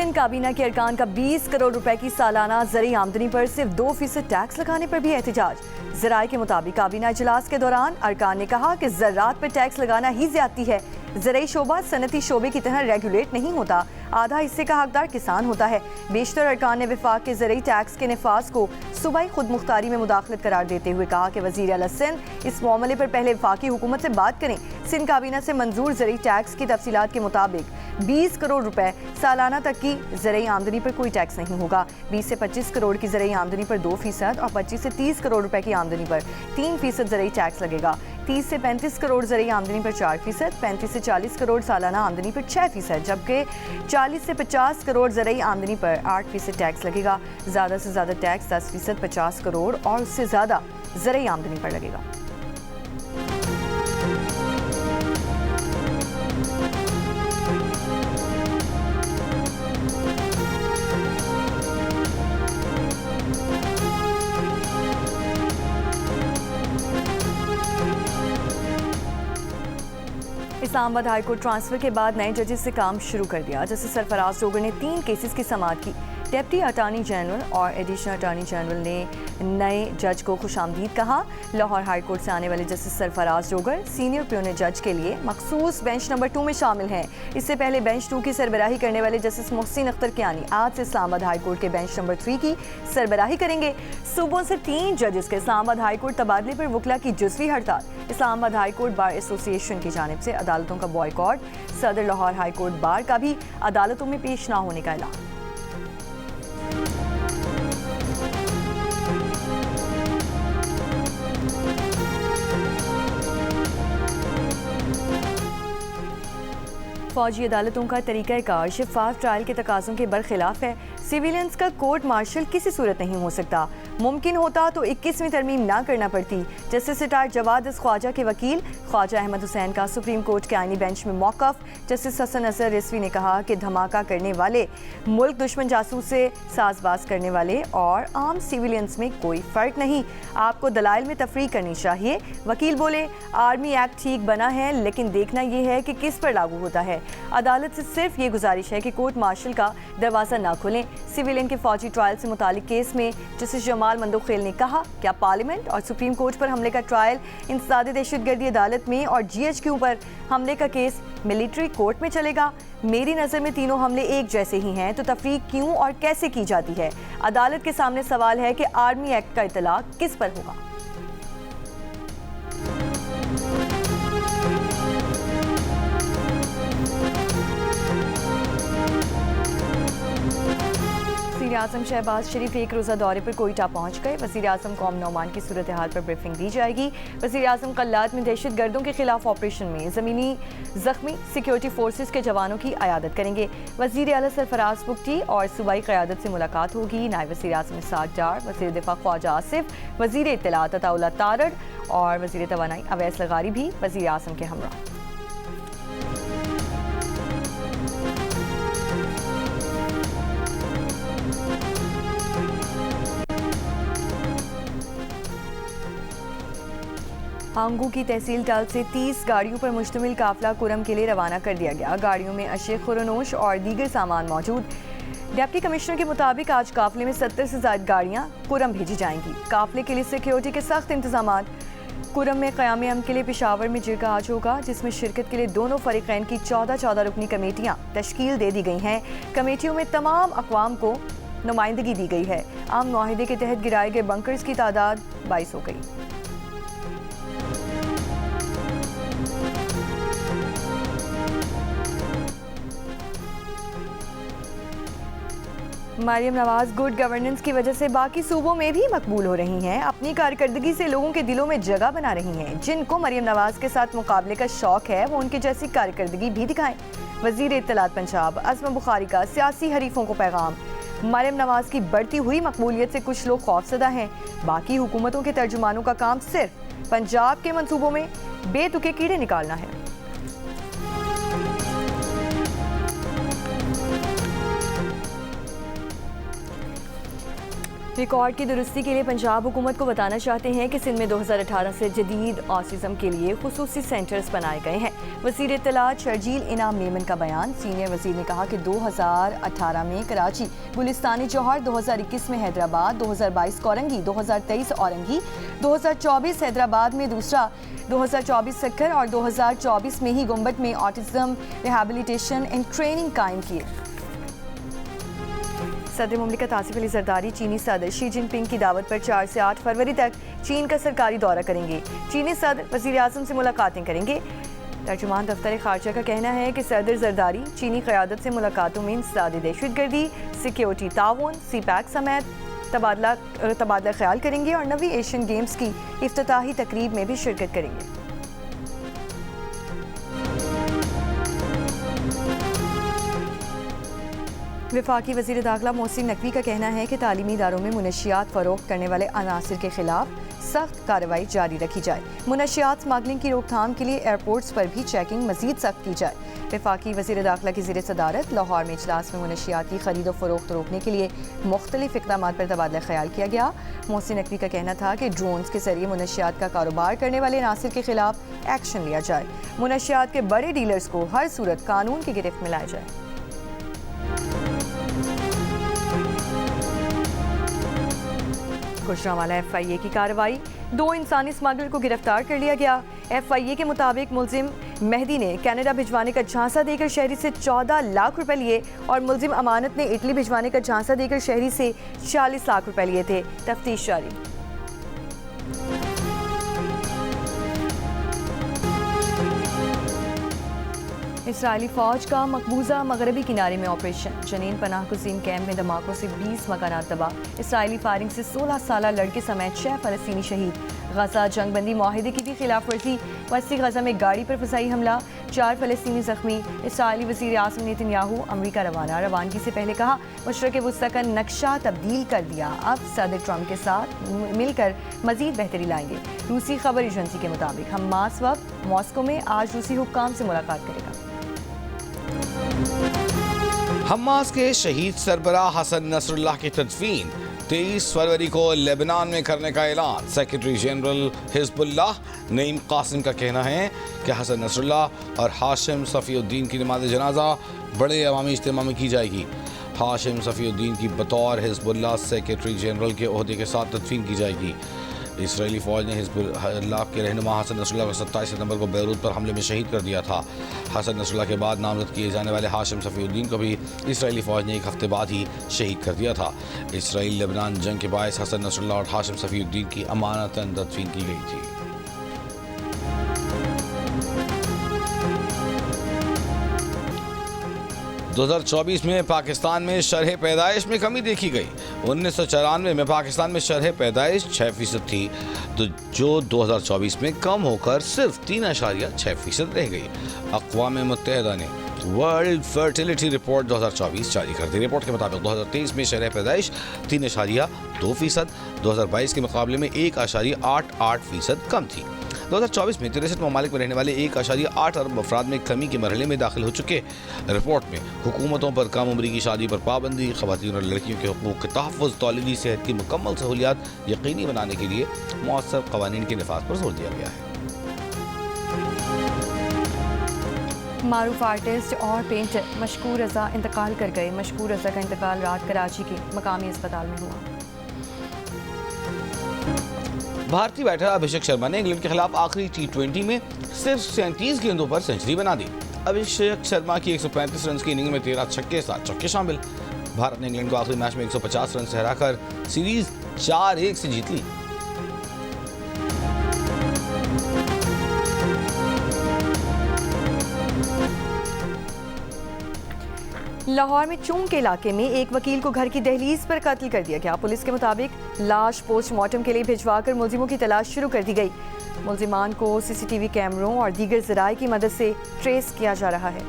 सिंध काबीना के अरकान का 20 करोड़ रुपए की सालाना ज़रूरी आमदनी पर सिर्फ 2% टैक्स लगाने पर भी एहतजाज। ज़राए के मुताबिक काबीना इजलास के दौरान अरकान ने कहा कि ज़राअत पर टैक्स लगाना ही ज्यादती है। ज़रूरी शोबा सनती शोबे की तरह रेगुलेट नहीं होता, आधा हिस्से का हकदार किसान होता है। बेशतर अरकान ने विफाक के ज़रूरी टैक्स के नफाज को सूबाई खुद मुख्तारी में मुदाखलत करार देते हुए कहा कि वज़ीर आला सिंध इस मामले पर पहले वफाकी हुकूमत से बात करें। सिंध काबीना से मंजूर ज़रूरी टैक्स की तफसीलात के मुताबिक 20 करोड़ रुपए सालाना तक की ज़रूरी आमदनी पर कोई टैक्स नहीं होगा। 20 से 25 करोड़ की ज़रूरी आमदनी पर 2% और 25 से 30 करोड़ रुपए की आमदनी पर 3% ज़रूरी टैक्स लगेगा। 30 से 35 करोड़ ज़रूरी आमदनी पर 4%, 35 से 40 करोड़ सालाना आमदनी पर 6%, जबकि 40 से 50 करोड़ ज़रूरी आमदनी पर 8% टैक्स लगेगा। ज़्यादा से ज़्यादा टैक्स 10%, 50 करोड़ और उससे ज़्यादा ज़रूरी आमदनी पर लगेगा। इस्लामाबाद हाईकोर्ट ट्रांसफर के बाद नए जजेस से काम शुरू कर दिया। जस्टिस सरफराज जोगर ने 3 केसेस की समाअत की। डिप्टी अटॉर्नी जनरल और एडिशनल अटॉर्नी जनरल ने नए जज को खुशामदीद कहा। लाहौर हाई कोर्ट से आने वाले जस्टिस सरफराज जोगर सीनियर प्यूनर जज के लिए मखसूस बेंच नंबर 2 में शामिल हैं। इससे पहले बेंच 2 की सरबराही करने वाले जस्टिस मोहसिन अख्तर कियानी आज से इस्लामाबाद हाई कोर्ट के बेंच नंबर 3 की सरबराही करेंगे। सुबह से 3 जजेस के इस्लामाबाद हाई कोर्ट तबादले पर वकला की जुज़वी हड़ताल। Islamabad high court bar association की जानिब से अदालतों का बॉयकॉट। सदर लाहौर हाई कोर्ट बार का भी अदालतों में पेश न होने का ऐलान। फौजी अदालतों का तरीक़ाकार शफाफ ट्रायल के तकाज़ों के बरखिलाफ है। सिविलियंस का कोर्ट मार्शल किसी सूरत नहीं हो सकता। मुमकिन होता तो 21वीं तरमीम ना करना पड़ती। जस्टिस रिटायर्ड जवाद ख्वाजा के वकील ख्वाजा अहमद हुसैन का सुप्रीम कोर्ट के आईनी बेंच में मौक़िफ़। जस्टिस हसन अज़हर रिजवी ने कहा कि धमाका करने वाले, मुल्क दुश्मन जासूस से साजबाज करने वाले और आम सिविलियंस में कोई फ़र्क नहीं। आपको दलाइल में तफरीक करनी चाहिए। वकील बोले, आर्मी एक्ट ठीक बना है, लेकिन देखना यह है कि किस पर लागू होता है। अदालत से सिर्फ ये गुजारिश है कि कोर्ट मार्शल का दरवाज़ा ना खोलें। सिविलियन के फौजी ट्रायल से मुतालिक केस में जस्टिस जमाल मंदोखेल ने कहा, क्या पार्लियामेंट और सुप्रीम कोर्ट पर हमले का ट्रायल इंसदाद दहशतगर्दी अदालत में और GHQ पर हमले का केस मिलिट्री कोर्ट में चलेगा? मेरी नज़र में तीनों हमले एक जैसे ही हैं, तो तफरीक क्यों और कैसे की जाती है? अदालत के सामने सवाल है कि आर्मी एक्ट का इतलाक किस पर होगा। वज़ीर आज़म शहबाज शरीफ एक रोज़ा दौरे पर कोयटा पहुँच गए। वज़ीर आज़म को अमन ओमान की सूरत हाल पर ब्रीफिंग दी जाएगी। वज़ीर आज़म कल्लात में दहशत गर्दों के खिलाफ ऑपरेशन में ज़मीनी ज़ख्मी सिक्योरिटी फोर्सेस के जवानों की अयादत करेंगे। वज़ीर आला सरफराज बुगटी और सूबाई क़यादत से मुलाकात होगी। नायब वज़ीर आज़म इसाक डार, वज़ीर दिफा ख्वाजा आसिफ, वज़ीर इत्तलात अताउल्लाह तारड़ और वज़ीर तवानाई अवैस लगारी भी वज़ीर आज़म के हमरा। हांगू की तहसील टाल से 30 गाड़ियों पर मुश्तमिल काफिला कुरम के लिए रवाना कर दिया गया। गाड़ियों में अशे खुरनोश और दीगर सामान मौजूद। डिप्टी कमिश्नर के मुताबिक आज काफिले में 70 से ज़ायद गाड़ियाँ कुरम भेजी जाएंगी। काफिले के लिए सिक्योरिटी के सख्त इंतजाम। कुरम में क़याम अमन के लिए पेशावर में जिरगा आज होगा, जिसमें शिरकत के लिए दोनों फरीक़ैन की 14 रुकनी कमेटियाँ तश्कील दे दी गई हैं। कमेटियों में तमाम अक़वाम को नुमाइंदगी दी गई है। आम मुआहिदे के तहत गिराए गए बंकर्स की तादाद 22 हो गई। मरियम नवाज गुड गवर्नेंस की वजह से बाकी सूबों में भी मकबूल हो रही हैं। अपनी कारकर्दगी से लोगों के दिलों में जगह बना रही हैं। जिनको मरियम नवाज के साथ मुकाबले का शौक है, वो उनकी जैसी कारकर्दगी भी दिखाएं। वज़ीर इत्तलात पंजाब अज़्म बुखारी का सियासी हरीफों को पैगाम। मरियम नवाज की बढ़ती हुई मकबूलियत से कुछ लोग खौफसदा हैं। बाकी हुकूमतों के तर्जुमानों का काम सिर्फ पंजाब के मंसूबों में बेतुके कीड़े निकालना है। रिकॉर्ड की दुरुस्ती के लिए पंजाब हुकूमत को बताना चाहते हैं कि सिंध में 2018 से जदीद ऑटिज़म के लिए खुसूसी सेंटर्स बनाए गए हैं। वज़ीर इत्तलात शर्जील इनाम मेमन का बयान। सीनियर वज़ीर ने कहा कि 2018 में कराची, गुलिस्तानी जौहर, 2021 में हैदराबाद, 2022 कोरंगी, 2023 औरंगी, 2024 हैदराबाद में दूसरा, 2024 सक्कर और 2024 में ही गुम्बट में ऑटिज़म रिहैबिलिटेशन एंड ट्रेनिंग कायम किए। सदर मुमलिकत आसिफ अली जरदारी चीनी सदर शी जिनपिंग की दावत पर 4 से 8 फरवरी तक चीन का सरकारी दौरा करेंगे। चीनी सदर वज़ीर आज़म से मुलाकातें करेंगे। तर्जुमान दफ्तर खारजा का कहना है कि सदर जरदारी चीनी क़यादत से मुलाकातों में इंसदाद दहशतगर्दी, सिक्योरिटी ताउन, CPEC समेत तबादला ख्याल करेंगे और नवी एशियन गेम्स की इफ्तिताही तकरीब में भी शिरकत करेंगे। वफाकी वज़ीर दाखिला मोहसिन नकवी का कहना है कि तालीमी इदारों में मुनशियात फ़रोख्त करने वाले अनासिर के खिलाफ सख्त कार्रवाई जारी रखी जाए। मुनशियात स्मगलिंग की रोकथाम के लिए एयरपोर्ट्स पर भी चेकिंग मज़ीद सख्त की जाए। वफाकी वज़ीर दाखिला की ज़ेर सदारत लाहौर में इजलास में मुनशियात की खरीद और फरोख्त रोकने के लिए मुख्तलिफ इक़दाम पर तबादला ख्याल किया गया। मोहसिन नकवी का कहना था कि ड्रोन्स के जरिए मुनशियात का कारोबार करने वाले अनासिर के खिलाफ एक्शन लिया जाए। मुनशियात के बड़े डीलर्स को हर सूरत कानून की गिरफ्त में लाया जाए। गुजरांवाला FIA की कार्रवाई। 2 इंसानी स्मगलर को गिरफ्तार कर लिया गया। FIA के मुताबिक मुलजिम मेहदी ने कनाडा भिजवाने का झांसा देकर शहरी से 14 लाख रुपए लिए और मुलजिम अमानत ने इटली भिजवाने का झांसा देकर शहरी से 40 लाख रुपए लिए थे। तफ्तीश जारी। इसराइली फौज का मकबूजा मगरबी किनारे में ऑपरेशन। जनीन पनाह गुज़ीन कैंप में धमाकों से 20 मकानात तबाह। इसराइली फायरिंग से 16 साला लड़के समेत 6 फ़लस्तीनी शहीद। गजा जंगबंदी माहिदे की भी खिलाफ वर्जी। वस्ती गजा में गाड़ी पर फसाई हमला, 4 फ़लस्तीनी ज़ख्मी। इसराइली वज़ीर आज़म नेतन्याहू अमरीका रवाना। रवानगी से पहले कहा मशरक़ वस्ती का नक्शा तब्दील कर दिया, अब सदर ट्रंप के साथ मिलकर मज़ीद बेहतरी लाएंगे। रूसी खबर एजेंसी के मुताबिक हमास वक्त मॉस्को में आज रूसी हुक्काम से मुलाकात करेगा। हमास के शहीद सरबराह हसन नसरुल्लाह की तदफीन 23 फरवरी को लेबनान में करने का ऐलान। Secretary general Hezbollah Naim Qassem का कहना है कि हसन नसरुल्लाह और हाशिम सफ़ीउद्दीन की नमाज जनाजा बड़े अवामी इज्तिमा में की जाएगी। हाशिम सफ़ीउद्दीन की बतौर हिजबुल्लाह सेक्रेटरी जनरल के ओहदे के साथ तदफीन की जाएगी। इसराइली फ़ौज ने हिजबुल्लाह के रहनुमा हसन नसरुल्लाह को 27 सितंबर को बैरूत पर हमले में शहीद कर दिया था। हसन नसरुल्लाह के बाद नामजद किए जाने वाले हाशिम सफ़ीउद्दीन को भी इसराइली फ़ौज ने 1 हफ्ते बाद ही शहीद कर दिया था। इसराइल लेबनान जंग के बायस हसन नसरुल्लाह और हाशिम सफ़ीउद्दीन की अमानतन तदफीन की गई थी। 2024 में पाकिस्तान में शरह पैदाइश में कमी देखी गई। 1994 में पाकिस्तान में शरह पैदाइश 6% थी, तो जो 2024 में कम होकर सिर्फ 3.6% रह गई। अक़वाम मुत्तहिदा ने वर्ल्ड फर्टिलिटी रिपोर्ट 2024 जारी कर दी। रिपोर्ट के मुताबिक 2023 में शरह पैदाइश 3.2%, 2022 के मुकाबले में 1.88% कम थी। 2024 में 63 ममालिक में रहने वाले 1.8 अरब अफराद में कमी के मरहले में दाखिल हो चुके। रिपोर्ट में हुकूमतों पर कम उम्री की शादी पर पाबंदी, ख़वातीन और लड़कियों के हुकूक के तहफ़्फ़ुज़, तौलीदी सेहत की मुकम्मल सहूलियात यकीनी बनाने के लिए मौसर क़वानीन के नफाज़ पर जोर दिया गया है। मारूफ आर्टिस्ट और पेंटर मशकूर रज़ा इंतकाल कर गए। मशकूर रज़ा का इंतकाल रात कराची के मकामी अस्पताल में हुआ। भारतीय बैटर अभिषेक शर्मा ने इंग्लैंड के खिलाफ आखिरी T20 में सिर्फ 37 गेंदों पर सेंचुरी बना दी। अभिषेक शर्मा की 135 रन की इनिंग में 13 छक्के 7 चौके शामिल। भारत ने इंग्लैंड को आखिरी मैच में 150 रन से हराकर सीरीज 4-1 से जीत ली। लाहौर में चूंग के इलाके में एक वकील को घर की दहलीज पर कत्ल कर दिया गया। पुलिस के मुताबिक लाश पोस्टमार्टम के लिए भिजवाकर मुलजिमों की तलाश शुरू कर दी गई। मुलजिमान को CCTV कैमरों और दीगर ज़राए की मदद से ट्रेस किया जा रहा है।